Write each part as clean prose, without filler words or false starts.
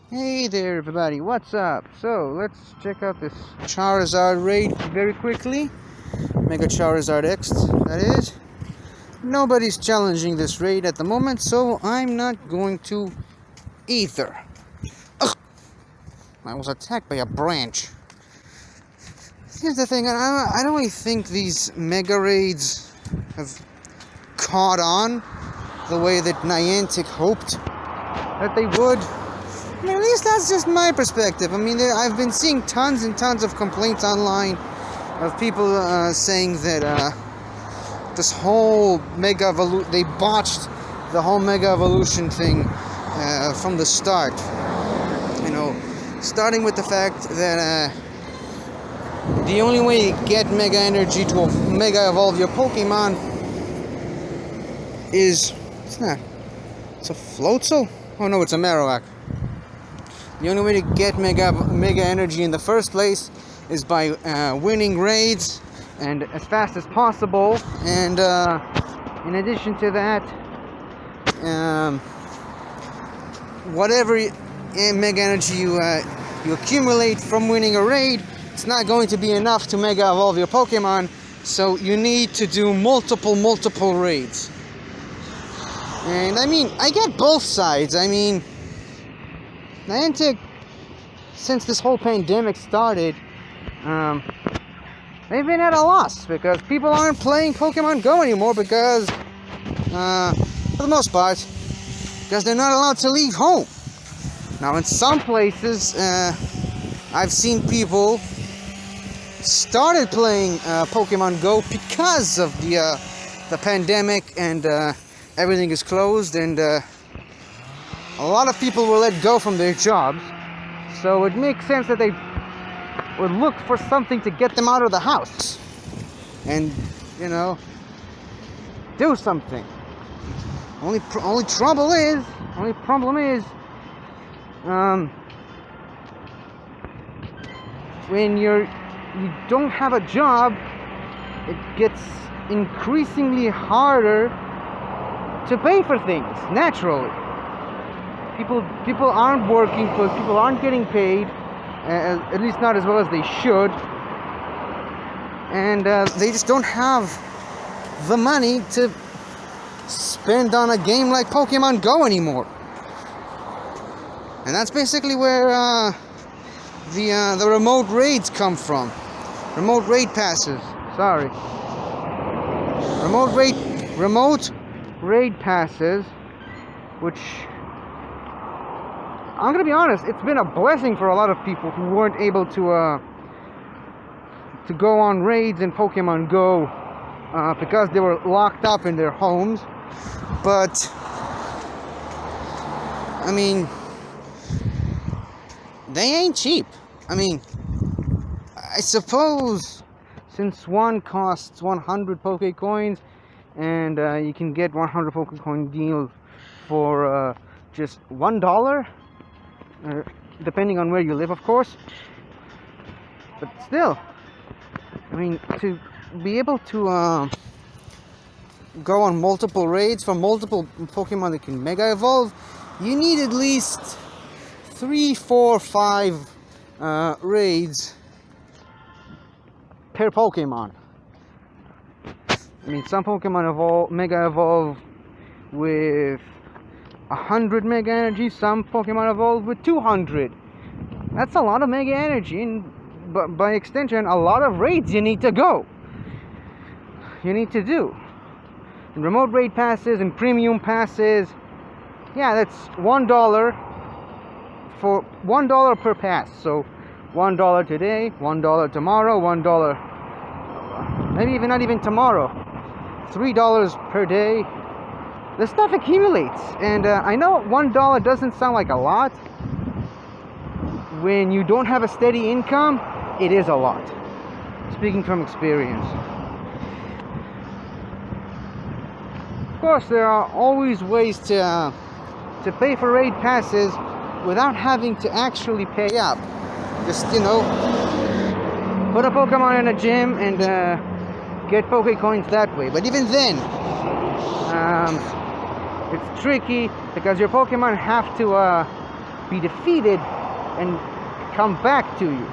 Hey there everybody, what's up? So, let's check out this Charizard raid very quickly. Mega Charizard X, that is. Nobody's challenging this raid at the moment, so I'm not going to either. Ugh! I was attacked by a branch. Here's the thing, I don't really think these Mega raids have caught on the way that Niantic hoped that they would. I mean, at least that's just my perspective. I mean, I've been seeing tons and tons of complaints online of people saying that this whole Mega Evolution, they botched the whole Mega Evolution thing from the start. You know, starting with the fact that the only way to get Mega Energy to Mega Evolve your Pokemon is, it's a Floatzel? Oh no, it's a Marowak. The only way to get Mega Energy in the first place is by winning raids and as fast as possible. And in addition to that, whatever Mega Energy you accumulate from winning a raid, it's not going to be enough to Mega Evolve your Pokemon. So you need to do multiple raids. And I mean, I get both sides. I mean, Niantic, since this whole pandemic started, they've been at a loss because people aren't playing Pokemon Go anymore because, for the most part, because they're not allowed to leave home. Now, in some places, I've seen people started playing Pokemon Go because of the pandemic and everything is closed and a lot of people were let go from their jobs, so it makes sense that they would look for something to get them out of the house and, you know, do something. Only problem is, when you don't have a job, it gets increasingly harder to pay for things, naturally. People aren't working, people aren't getting paid, at least not as well as they should, and they just don't have the money to spend on a game like Pokemon Go anymore. And that's basically where the remote raids come from. Remote raid passes. Sorry. Remote raid passes, which, I'm gonna be honest, it's been a blessing for a lot of people who weren't able to go on raids in Pokemon Go because they were locked up in their homes. But I mean, they ain't cheap. I mean, I suppose since one costs 100 Pokecoins, and you can get 100 Pokecoin deals for just $1. Depending on where you live, of course. But still, I mean, to be able to go on multiple raids for multiple Pokemon that can Mega Evolve, you need at least 3, 4, 5 raids per Pokemon. I mean, some Pokemon Mega Evolve with 100 Mega Energy, some Pokemon evolve with 200. That's a lot of Mega Energy, and by extension, a lot of raids you need to do. And remote raid passes and premium passes, yeah, that's $1 for $1 per pass. So $1 today, $1 tomorrow, $1, maybe even not even tomorrow, $3 per day. The stuff accumulates, and I know $1 doesn't sound like a lot. When you don't have a steady income, it is a lot. Speaking from experience. Of course, there are always ways to pay for raid passes without having to actually pay up. Just, you know, put a Pokemon in a gym and get Pokecoins that way. But even then, it's tricky because your Pokemon have to be defeated and come back to you.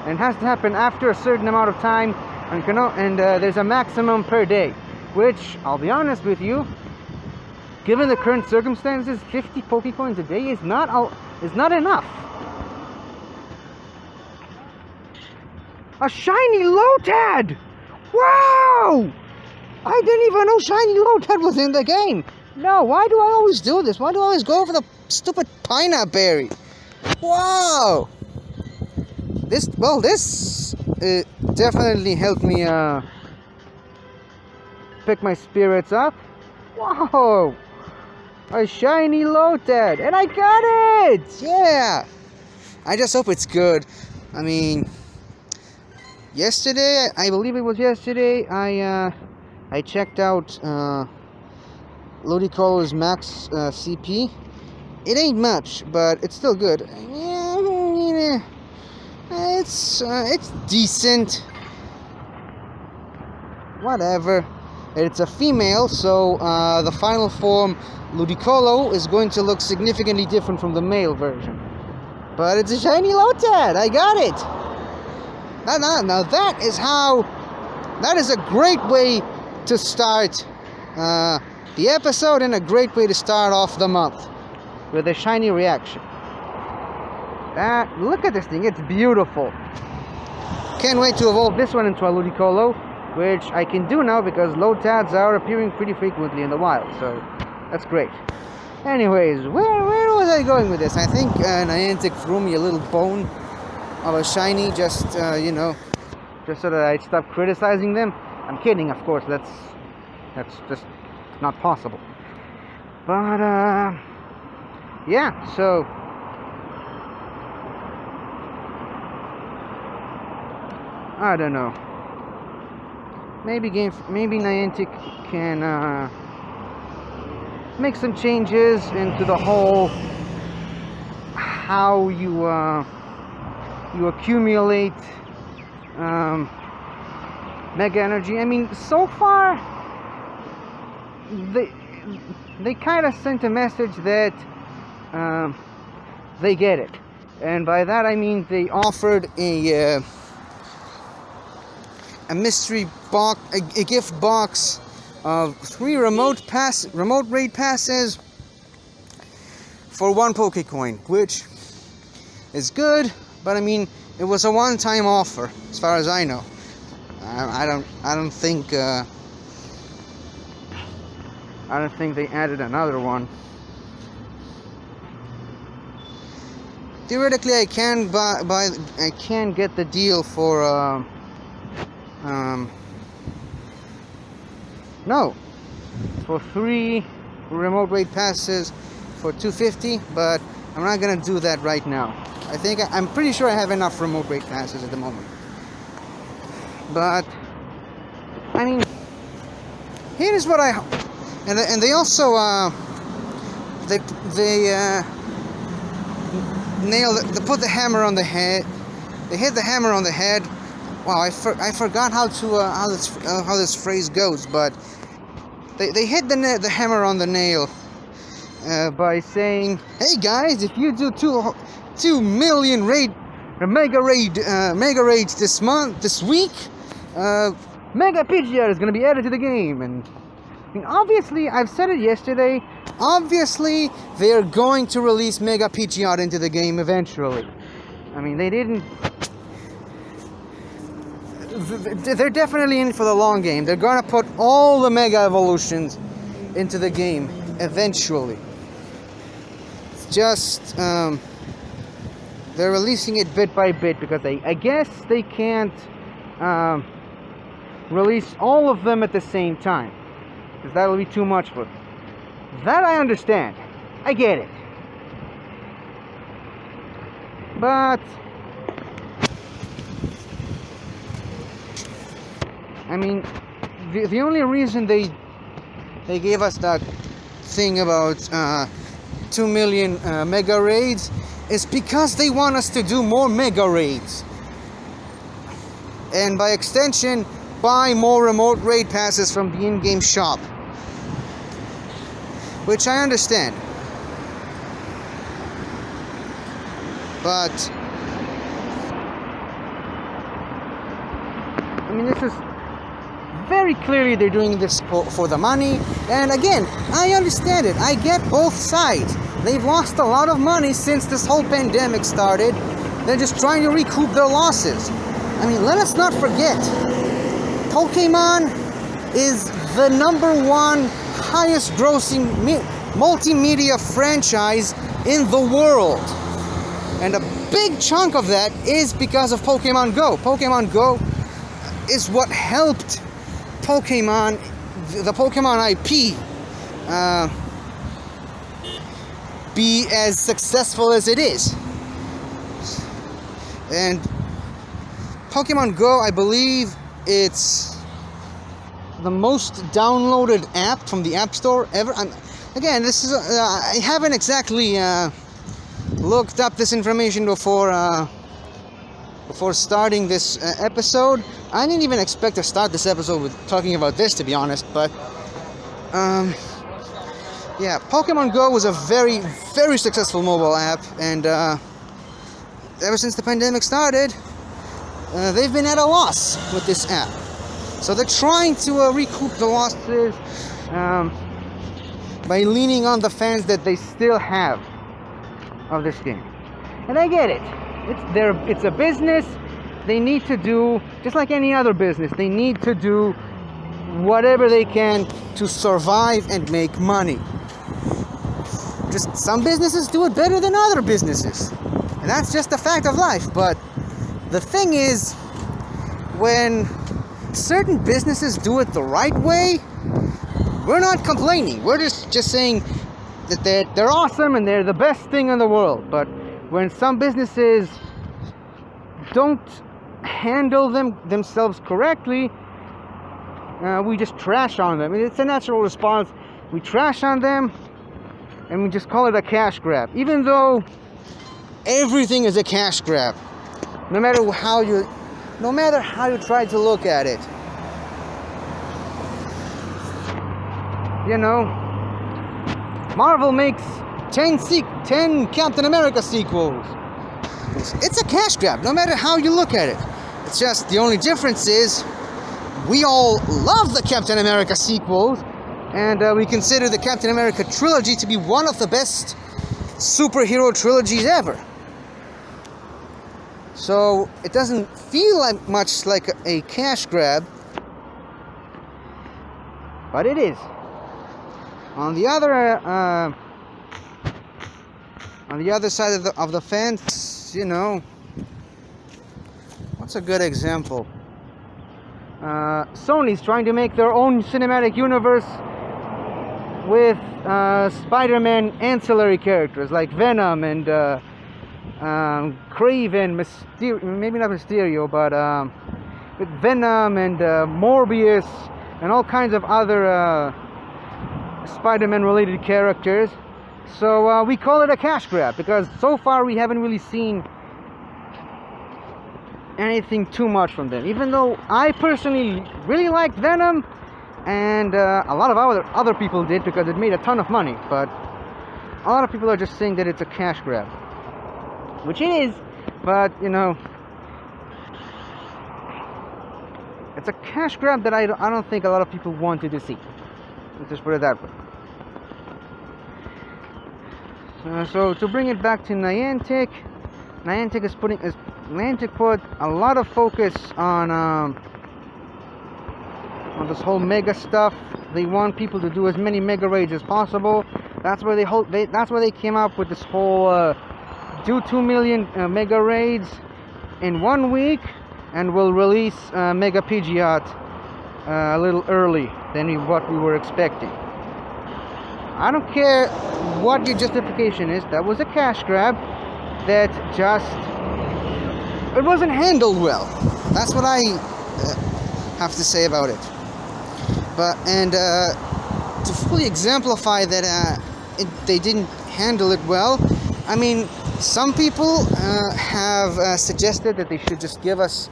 And it has to happen after a certain amount of time, and there's a maximum per day, which, I'll be honest with you, given the current circumstances, 50 Pokecoins a day is not enough. A shiny Lotad! Wow! I didn't even know shiny Lotad was in the game. No, why do I always do this? Why do I always go for the stupid pineapple berry? Wow! This definitely helped me pick my spirits up. Whoa! A shiny Lotad, and I got it! Yeah! I just hope it's good. I mean, yesterday, I believe it was yesterday, I checked out Ludicolo's max CP. It ain't much, but it's still good. Yeah, it's decent. Whatever. It's a female, so the final form, Ludicolo, is going to look significantly different from the male version. But it's a shiny Lotad. I got it. Now that is a great way to start the episode, and a great way to start off the month with a shiny reaction. Look at this thing, it's beautiful. Can't wait to evolve this one into a Ludicolo, which I can do now because Lotads are appearing pretty frequently in the wild, so that's great. Anyways, where was I going with this? I think Niantic threw me a little bone of a shiny, just just so that I'd stop criticizing them. I'm kidding, of course. That's just not possible. But yeah. So I don't know. Maybe Niantic can make some changes into the whole how you accumulate mega energy. I mean, so far they kind of sent a message that they get it, and by that I mean they offered a mystery box, a gift box of 3 remote raid passes for 1 Pokecoin, which is good, but I mean, it was a one-time offer, as far as I know. I don't think they added another one. Theoretically, I can get the deal for for 3 remote raid passes for 250, but I'm not gonna do that right now. I'm pretty sure I have enough remote raid passes at the moment. But I mean, here's what and they also they put the hammer on the head. They hit the hammer on the head. Wow, I forgot how this phrase goes, but they hit the hammer on the nail by saying, "Hey guys, if you do 2 million mega raids this week, Mega Pidgeot is going to be added to the game." And I mean, obviously, I've said it yesterday. Obviously, they're going to release Mega Pidgeot into the game eventually. I mean, they didn't. They're definitely in for the long game. They're gonna put all the Mega Evolutions into the game eventually. It's just they're releasing it bit by bit because I guess they can't release all of them at the same time, because that'll be too much for them. That I understand. I get it. But I mean, the only reason they gave us that thing about 2 million mega raids is because they want us to do more mega raids, and by extension buy more remote raid passes from the in-game shop, which I understand. But I mean, this is very clearly they're doing this for the money. And again, I understand it. I get both sides. They've lost a lot of money since this whole pandemic started. They're just trying to recoup their losses. I mean, let us not forget, Pokemon is the #1 highest grossing multimedia franchise in the world. And a big chunk of that is because of Pokemon Go. Pokemon Go is what helped Pokemon, the Pokemon IP, be as successful as it is. And Pokemon Go, I believe it's the most downloaded app from the App Store ever. Again, this is I haven't exactly looked up this information before starting this episode. I didn't even expect to start this episode with talking about this, to be honest, but yeah, Pokemon Go was a very, very successful mobile app, and ever since the pandemic started, they've been at a loss with this app. So they're trying to recoup the losses by leaning on the fans that they still have of this game. And I get it. It's a business. They need to do, just like any other business, they need to do whatever they can to survive and make money. Just some businesses do it better than other businesses. And that's just a fact of life. But the thing is, when certain businesses do it the right way, we're not complaining. We're just saying that they're awesome and they're the best thing in the world. But when some businesses don't handle themselves correctly, we just trash on them. It's a natural response. We trash on them and we just call it a cash grab, even though everything is a cash grab, no matter how you try to look at it. You know, Marvel makes 10 Captain America sequels. It's a cash grab, no matter how you look at it. It's just the only difference is we all love the Captain America sequels, and we consider the Captain America trilogy to be one of the best superhero trilogies ever. So it doesn't feel much like a cash grab, but it is. On the other side of the fence, you know, what's a good example? Sony's trying to make their own cinematic universe with Spider-Man ancillary characters like Venom and Kraven, maybe not Mysterio, but with Venom and Morbius and all kinds of other Spider-Man related characters. So we call it a cash grab because so far we haven't really seen anything too much from them, even though I personally really liked Venom, and a lot of other people did because it made a ton of money. But a lot of people are just saying that it's a cash grab, which it is, but you know, it's a cash grab that I don't think a lot of people wanted to see. Let's just put it that way. So to bring it back to Niantic put a lot of focus on this whole mega stuff. They want people to do as many mega raids as possible. That's where they came up with this whole do 2 million mega raids in 1 week, and we'll release Mega Pidgeot a little early than what we were expecting. I don't care what your justification is. That was a cash grab that just it wasn't handled well. That's what I have to say about it. But to fully exemplify that they didn't handle it well, I mean, some people have suggested that they should just give us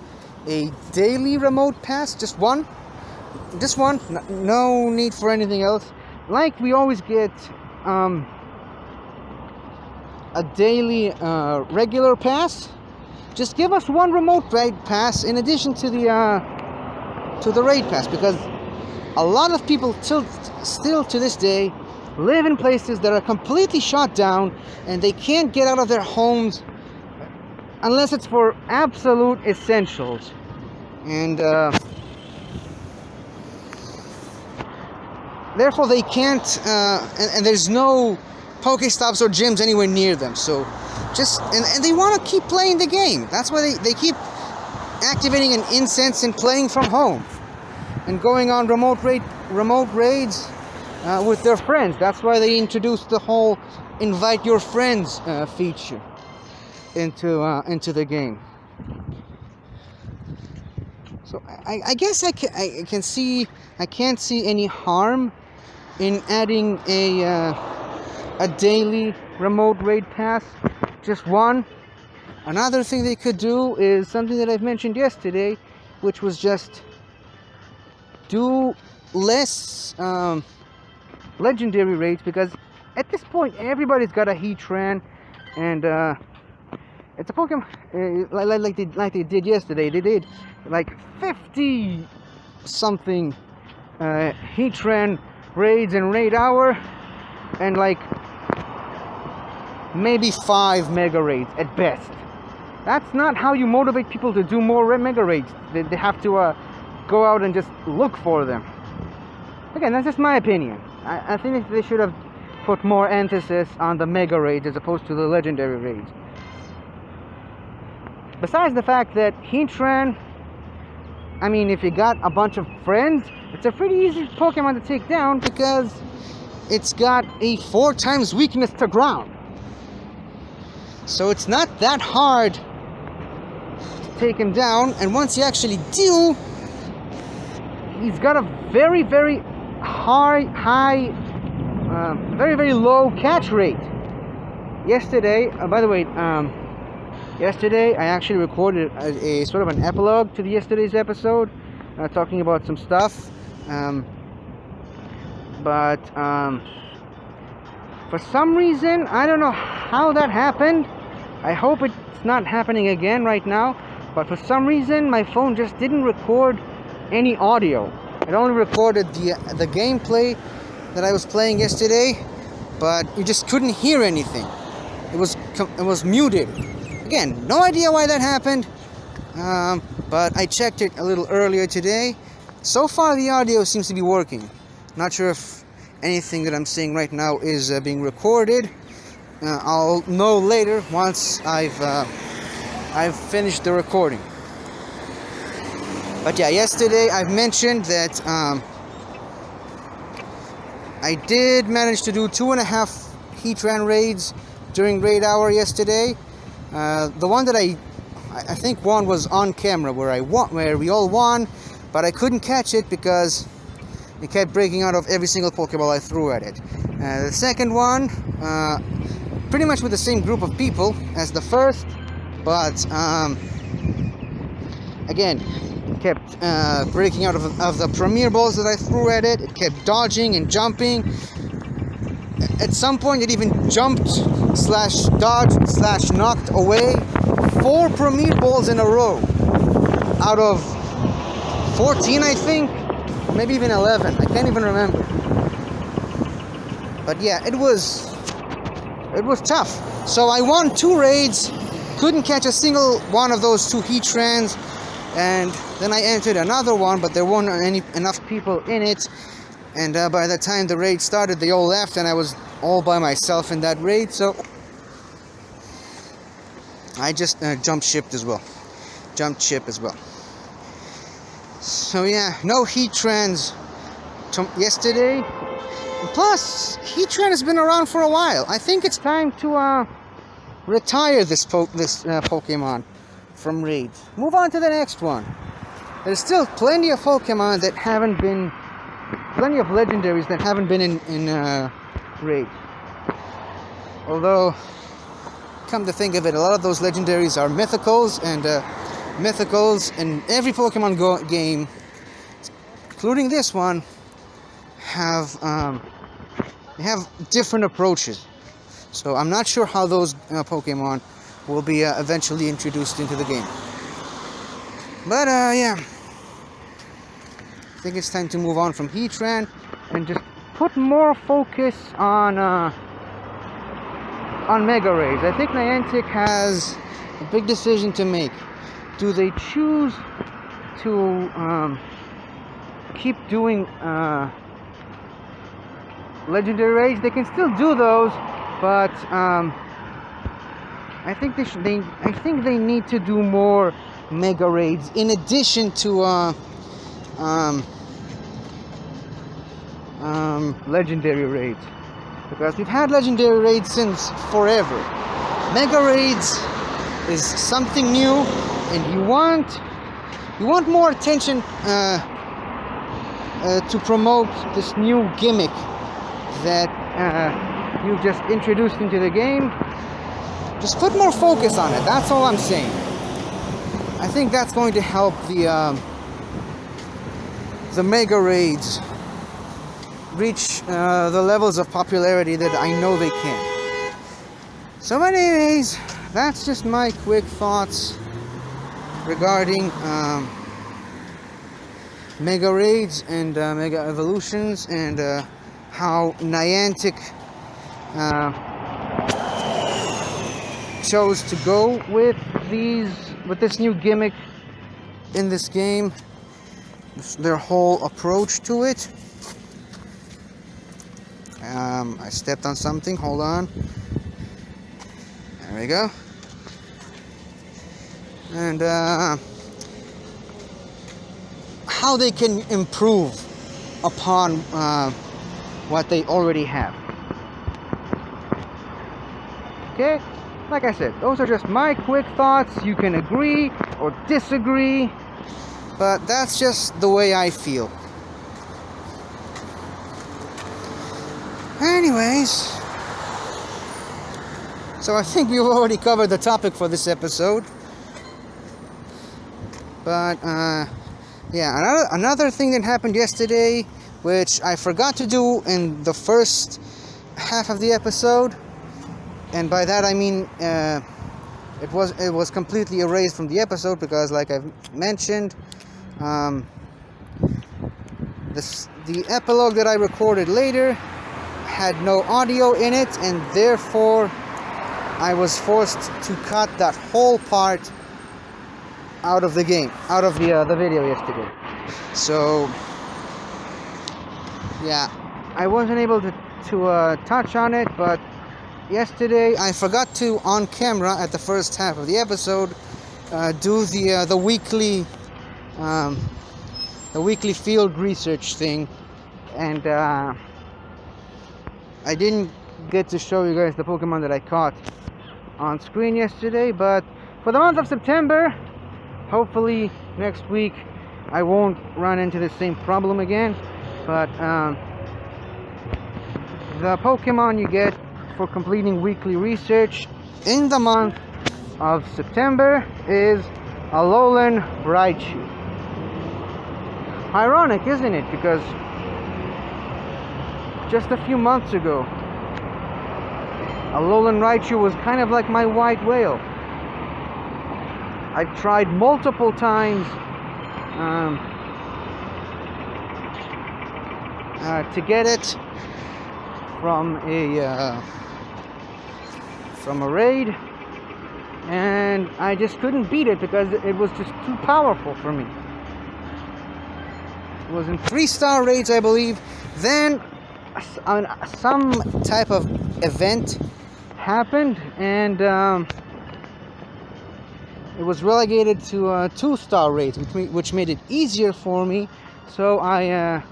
a daily remote pass, just one, no need for anything else. Like we always get a daily regular pass, just give us one remote raid pass in addition to the raid pass, because a lot of people still to this day live in places that are completely shut down and they can't get out of their homes unless it's for absolute essentials. And therefore they can't, and there's no Pokestops or gyms anywhere near them. So and they want to keep playing the game. That's why they keep activating an incense and playing from home and going on remote raids with their friends. That's why they introduced the whole invite your friends feature into the game. So I guess I can't see any harm in adding a daily remote raid pass, just one. Another thing they could do is something that I've mentioned yesterday, which was just do less legendary raids, because at this point everybody's got a Heatran, and it's a Pokemon like they did yesterday. They did like 50 something Heatran raids in raid hour, and like maybe 5 mega raids at best. That's not how you motivate people to do more mega raids. They have to go out and just look for them. Again, that's just my opinion. I think they should have put more emphasis on the mega raids as opposed to the legendary raids. Besides the fact that Heatran, I mean, if you got a bunch of friends, it's a pretty easy Pokemon to take down because it's got a 4 times weakness to ground. So it's not that hard to take him down, and once you actually do, he's got a very, very very, very low catch rate. Yesterday, by the way, yesterday I actually recorded a sort of an epilogue to yesterday's episode, talking about some stuff, but for some reason, I don't know how that happened. I hope it's not happening again right now, but for some reason my phone just didn't record any audio. It only recorded the gameplay that I was playing yesterday, but you just couldn't hear anything. It was muted. Again, no idea why that happened, but I checked it a little earlier today. So far the audio seems to be working. Not sure if anything that I'm saying right now is being recorded. I'll know later once I've finished the recording. But yeah, yesterday I've mentioned that I did manage to do 2.5 Heatran raids during raid hour yesterday. The one that I think won was on camera, where we all won, but I couldn't catch it because it kept breaking out of every single Pokeball I threw at it. The second one, pretty much with the same group of people as the first, but again, it kept breaking out of the Premier Balls that I threw at it. It kept dodging and jumping. At some point, it even jumped / dodged / knocked away 4 Premier Balls in a row out of 14, I think. Maybe even 11. I can't even remember. But yeah, it was tough. So I won 2 raids, couldn't catch a single one of those 2 Heatrans, and then I entered another one, but there weren't enough people in it. And by the time the raid started, they all left, and I was all by myself in that raid. So I just jumped ship as well. So yeah, no Heatrans yesterday. Plus, Heatran has been around for a while. I think it's time to retire this Pokemon from raids. Move on to the next one. There's still plenty of Pokemon that haven't been, plenty of legendaries that haven't been in raid. Although, come to think of it, a lot of those legendaries are mythicals, and mythicals in every Pokemon game, including this one, have different approaches. So I'm not sure how those Pokemon will be eventually introduced into the game. But yeah, I think it's time to move on from Heatran and just put more focus on Mega Raids. I think Niantic has a big decision to make. Do they choose to keep doing Legendary Raids? They can still do those, but I think they need to do more Mega Raids in addition to Legendary Raids, because we've had Legendary Raids since forever. Mega Raids is something new, and you want more attention to promote this new gimmick that you've just introduced into the game. Just put more focus on it. That's all I'm saying. I think that's going to help the Mega Raids reach the levels of popularity that I know they can. So anyways, that's just my quick thoughts regarding Mega Raids and Mega Evolutions, and how Niantic chose to go with this new gimmick in this game, their whole approach to it. I stepped on something, hold on. There we go. And how they can improve upon what they already have. Okay, like I said, those are just my quick thoughts. You can agree or disagree, but that's just the way I feel. Anyways, so I think we've already covered the topic for this episode. But yeah, another thing that happened yesterday, which I forgot to do in the first half of the episode, and by that I mean it was completely erased from the episode, because like I've mentioned, the epilogue that I recorded later had no audio in it, and therefore I was forced to cut that whole part out of the game, out of the video yesterday. So yeah, I wasn't able to touch on it, but yesterday I forgot to, on camera at the first half of the episode, do the weekly field research thing, and I didn't get to show you guys the Pokemon that I caught on screen yesterday. But for the month of September, hopefully next week I won't run into the same problem again. But the Pokemon you get for completing weekly research in the month of September is a Lowland Raichu. Ironic, isn't it? Because just a few months ago, a Lowland Raichu was kind of like my white whale. I've tried multiple times to get it from a raid, and I just couldn't beat it because it was just too powerful for me. It was in 3-star raids, I believe. Then some type of event happened, and it was relegated to 2-star raids, which made it easier for me. So I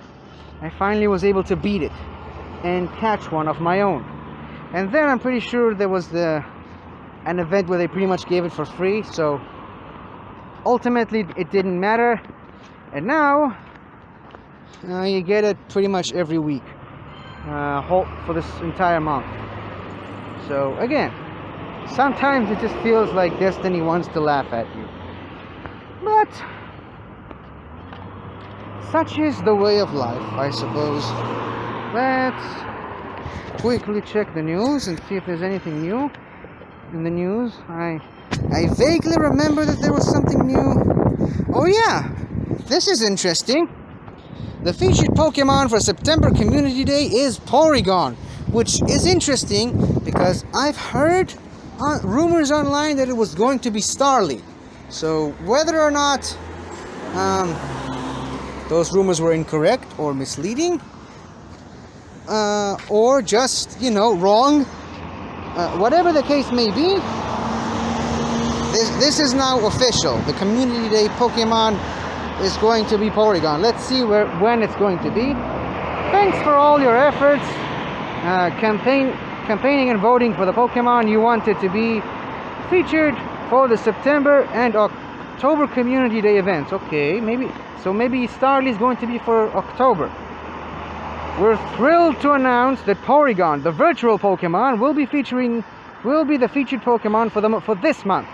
finally was able to beat it and catch one of my own. And then I'm pretty sure there was an event where they pretty much gave it for free. So ultimately it didn't matter. And now you get it pretty much every week for this entire month. So again, sometimes it just feels like destiny wants to laugh at you. But such is the way of life, I suppose. Let's quickly check the news and see if there's anything new in the news. I vaguely remember that there was something new. Oh yeah, this is interesting. The featured Pokemon for September Community Day is Porygon, which is interesting because I've heard rumors online that it was going to be Starly. So whether or not those rumors were incorrect or misleading, or just, wrong, whatever the case may be, this is now official. The Community Day Pokemon is going to be Porygon. Let's see when it's going to be. Thanks for all your efforts, campaigning and voting for the Pokemon you wanted to be featured for the September and October Community Day events. Okay, maybe Starly is going to be for October. We're thrilled to announce that Porygon, the virtual Pokemon, will be the featured Pokemon for this month.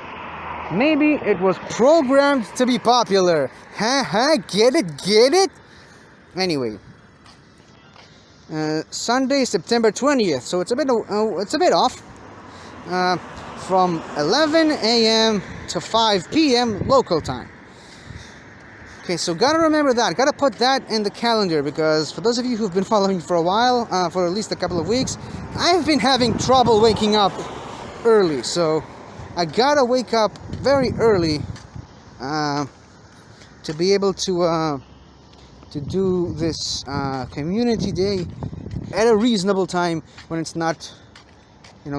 Maybe it was programmed to be popular. Get it? Anyway, Sunday, September 20th. So it's a bit off. From 11 a.m. to 5 p.m. local time. Okay, so gotta remember that. Gotta put that in the calendar, because for those of you who've been following for a while, for at least a couple of weeks, I've been having trouble waking up early. So I gotta wake up very early to be able to do this community day at a reasonable time when it's not,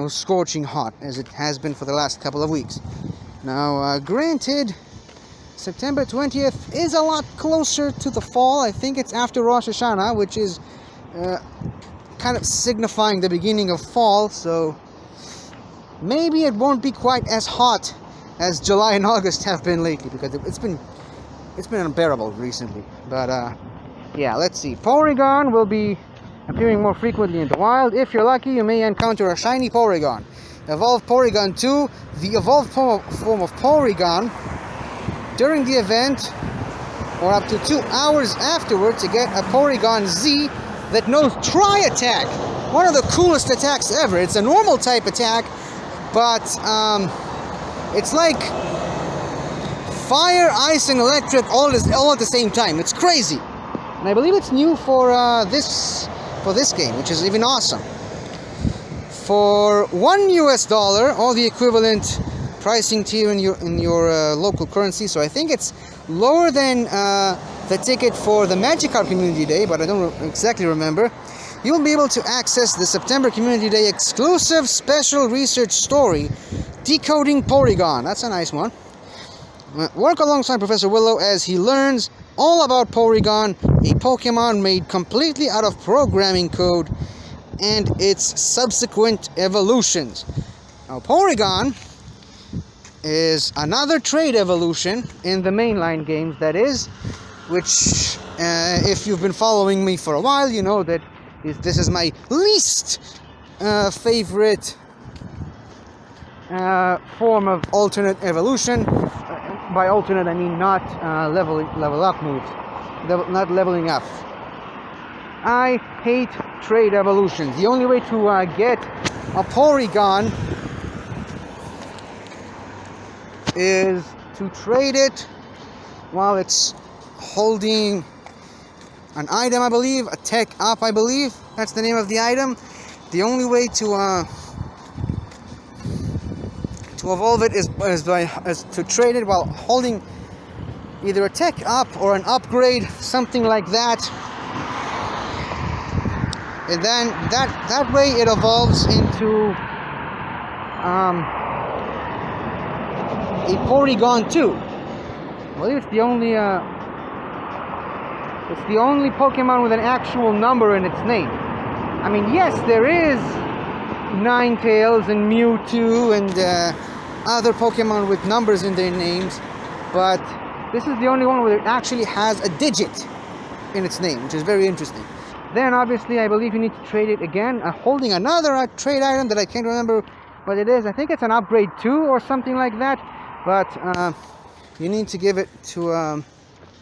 scorching hot as it has been for the last couple of weeks. Now, granted, September 20th is a lot closer to the fall. I think it's after Rosh Hashanah, which is kind of signifying the beginning of fall, so maybe it won't be quite as hot as July and August have been lately, because it's been unbearable recently. But yeah, let's see. Porygon will be appearing more frequently in the wild. If you're lucky, you may encounter a shiny Porygon. Evolve Porygon 2, the evolved form of Porygon, during the event, or up to 2 hours afterward, to get a Porygon Z that knows Tri-Attack. One of the coolest attacks ever. It's a normal type attack, but it's like fire, ice, and electric all at the same time. It's crazy. And I believe it's new for this game, which is even awesome. For $1 or the equivalent pricing tier in your local currency, so I think it's lower than the ticket for the Magikarp Community Day, but I don't exactly remember. You'll be able to access the September Community Day exclusive special research story, Decoding Porygon. That's a nice one. Work alongside Professor Willow as he learns all about Porygon, a Pokemon made completely out of programming code, and its subsequent evolutions. Now, Porygon is another trade evolution in the mainline games, that is, which, if you've been following me for a while, you know that this is my least favorite form of alternate evolution. By alternate, I mean not level up moves, not leveling up. I hate trade evolutions. The only way to get a Porygon is to trade it while it's holding an item, I believe, a tech up, I believe. That's the name of the item. The only way to evolve it is to trade it while holding either a tech up or an upgrade, something like that. And then that way it evolves into a Porygon 2. I believe it's the only Pokemon with an actual number in its name. I mean, yes, there is Ninetales and Mewtwo and other Pokemon with numbers in their names, but this is the only one where it actually has a digit in its name, which is very interesting. Then, obviously, I believe you need to trade it again, holding another trade item that I can't remember what it is. I think it's an upgrade 2 or something like that, but you need to give it to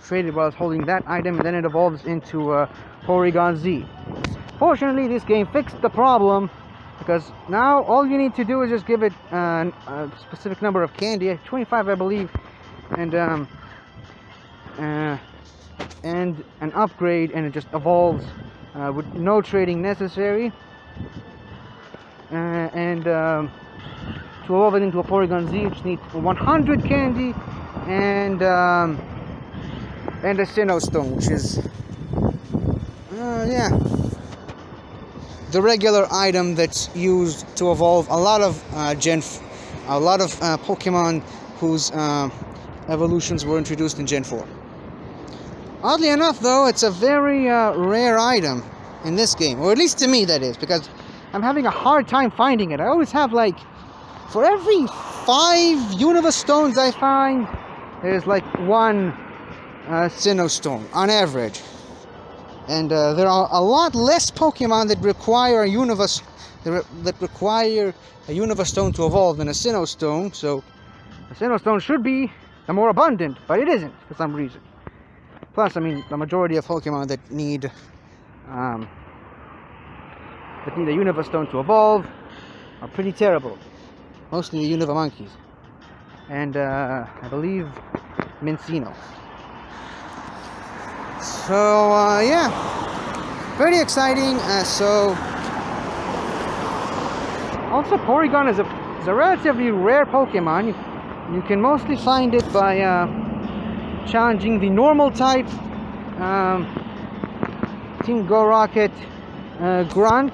trade it while it's holding that item, and then it evolves into Porygon Z. Fortunately, this game fixed the problem, because now all you need to do is just give it a specific number of candy, 25 I believe, and an upgrade, and it just evolves with no trading necessary. To evolve it into a Porygon Z, you just need 100 candy and a Sinnoh Stone, which is the regular item that's used to evolve a lot of Pokemon whose evolutions were introduced in Gen 4. Oddly enough, though, it's a very rare item in this game, or at least to me that is, because I'm having a hard time finding it. I always have, like, for every 5 Unova Stones I find, there's like 1 Sinnoh Stone on average. And there are a lot less Pokemon that require a Unova Stone to evolve than a Sinnoh Stone, so a Sinnoh Stone should be the more abundant, but it isn't for some reason. Plus, I mean, the majority of Pokemon that need a Unova Stone to evolve are pretty terrible. Mostly the Unova monkeys. And I believe Mincino. So, yeah. Pretty exciting. Also, Porygon is a relatively rare Pokemon. You can mostly find it by challenging the normal type Team Go Rocket Grunt.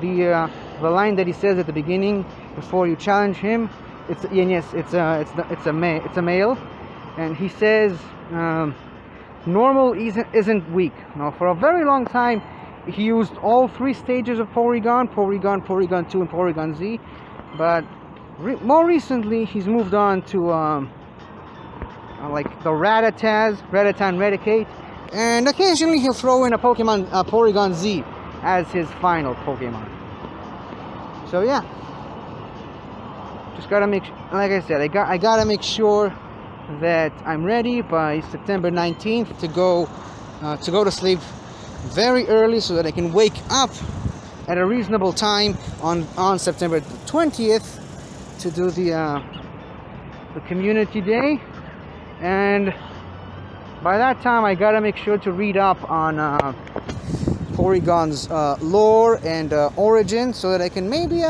The line that he says at the beginning before you challenge him, it's a male, and he says normal isn't weak. Now, for a very long time, he used all 3 stages of Porygon, Porygon 2, and Porygon Z, but more recently he's moved on to like the Rattatan, Raticate, and occasionally he'll throw in a Porygon Z as his final Pokemon. So yeah, just gotta like I said, I gotta make sure that I'm ready by September 19th to go to sleep very early, so that I can wake up at a reasonable time on September 20th to do the community day. And by that time, I gotta make sure to read up on Porygon's lore and origin, so that I can maybe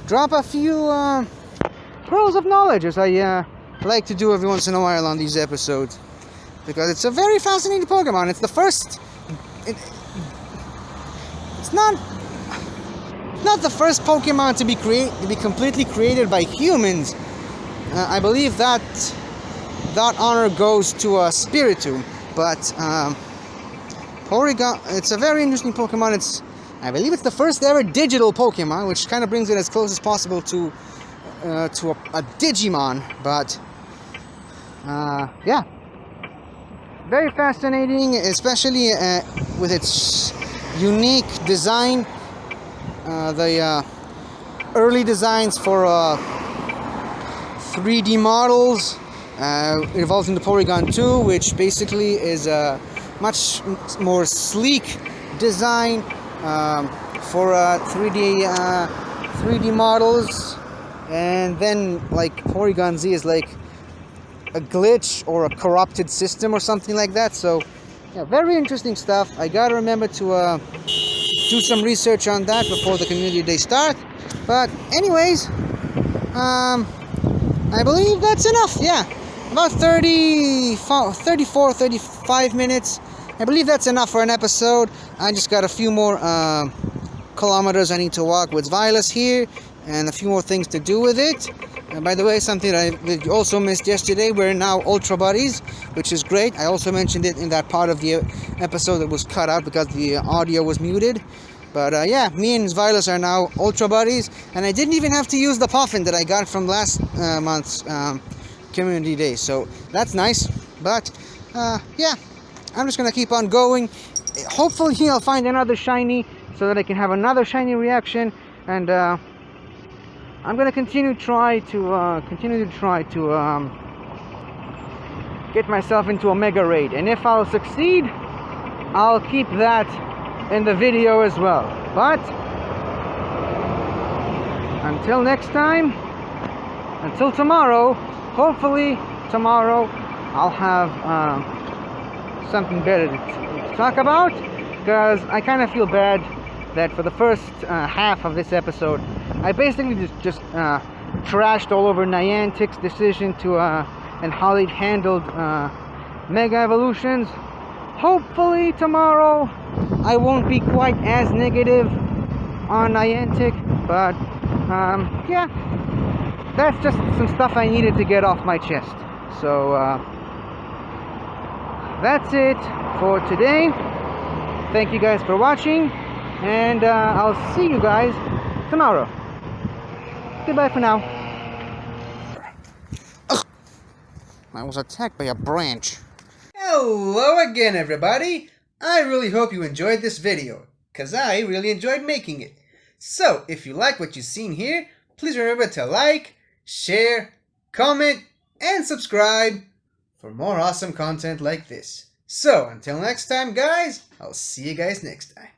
drop a few pearls of knowledge, as I like to do every once in a while on these episodes, because it's a very fascinating Pokemon. It's the first. It's not the first Pokemon to be completely created by humans. I believe that honor goes to Spiritomb, but Porygon, it's a very interesting Pokemon. I believe it's the first ever digital Pokemon, which kind of brings it as close as possible to a Digimon. But yeah, very fascinating, especially with its unique design. The early designs for 3D models. It evolves into Porygon 2, which basically is a much more sleek design for 3D models. And then, like, Porygon Z is like a glitch or a corrupted system or something like that. So yeah, very interesting stuff. I gotta remember to do some research on that before the community day starts. But anyways, I believe that's enough. Yeah, about 35 minutes. I believe that's enough for an episode. I just got a few more kilometers I need to walk with Vilas here, and a few more things to do with it. And by the way, something that I also missed yesterday, we're now Ultra Buddies, which is great. I also mentioned it in that part of the episode that was cut out because the audio was muted. But yeah, me and Vilas are now Ultra Buddies, and I didn't even have to use the puffin that I got from last month's community day, so that's nice. But yeah, I'm just gonna keep on going. Hopefully I'll find another shiny so that I can have another shiny reaction, and I'm gonna continue to try to get myself into a mega raid, and if I'll succeed, I'll keep that in the video as well. But until next time, until tomorrow, hopefully tomorrow I'll have something better to talk about, because I kind of feel bad that for the first half of this episode I basically just trashed all over Niantic's decision to and how they handled Mega Evolutions. Hopefully tomorrow I won't be quite as negative on Niantic, but yeah, that's just some stuff I needed to get off my chest. So that's it for today. Thank you guys for watching, and I'll see you guys tomorrow. Goodbye for now. Ugh. I was attacked by a branch. Hello again, everybody. I really hope you enjoyed this video, because I really enjoyed making it. So, if you like what you've seen here, please remember to like, share, comment, and subscribe for more awesome content like this. So, until next time, guys, I'll see you guys next time.